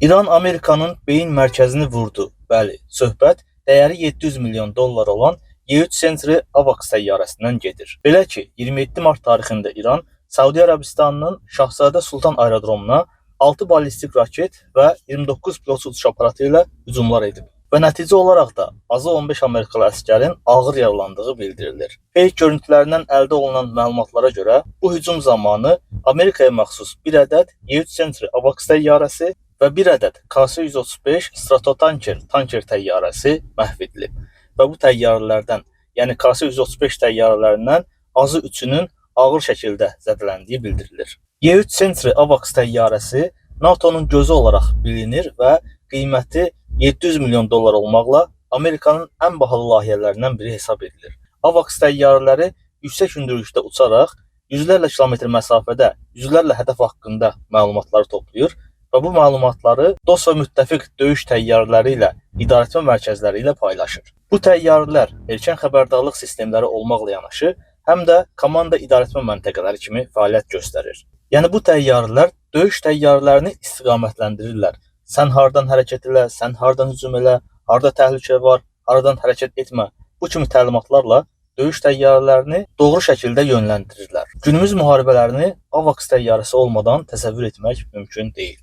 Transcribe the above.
İran Amerikanın beyin mərkəzini vurdu. Bəli, söhbət dəyəri 700 milyon dollar olan Y3 Century AVAX təyyarəsindən gedir. Belə ki, 27 mart tarixində İran Səudiyyə Ərəbistanının Şahzadə Sultan aerodromuna 6 ballistik raket və 29 pilotsuz uçuş aparatı ilə hücumlar edib. Və nəticə olaraq da azı 15 Amerikalı əsgərin ağır yaralandığı bildirilir. Fake görüntülərindən əldə olunan məlumatlara görə bu hücum zamanı Amerikaya məxsus bir ədəd Y3 Century AVAX təyyarəsi və bir ədəd KC-135 Stratotanker tanker təyyarəsi məhv edilib. Və bu təyyarələrdən, yəni KC-135 təyyarələrindən azı 3-ünün ağır şəkildə zədələndiyi bildirilir. Y3 Century AVAX təyyarəsi NATO'nun gözü olaraq bilinir və qiyməti 700 milyon dollar olmaqla Amerikanın ən bahalı layihələrindən biri hesab edilir. AVAX təyyarələri yüksək hündürlükdə uçaraq yüzlərlə kilometr məsafədə yüzlərlə hədəf haqqında məlumatları toplayır və bu məlumatları dost və müttəfiq döyüş təyyarələri ilə, idarəetmə mərkəzləri ilə paylaşır. Bu təyyarələr erkən xəbərdarlıq sistemləri olmaqla yanaşı, həm də komanda idarəetmə məntəqələri kimi fəaliyyət göstərir. Yəni bu təyyarələr döyüş təyyarələrini istiqamətləndirirlər. Sən hardan hərəkət elə, sən hardan hücum elə, harda təhlükə var, haradan hərəkət etmə. Bu kimi təlimatlarla döyüş təyyarələrini doğru şəkildə yönləndirirlər. Günümüz müharibələrini AVAX təyyarəsi olmadan təsəvvür etmək mümkün deyil.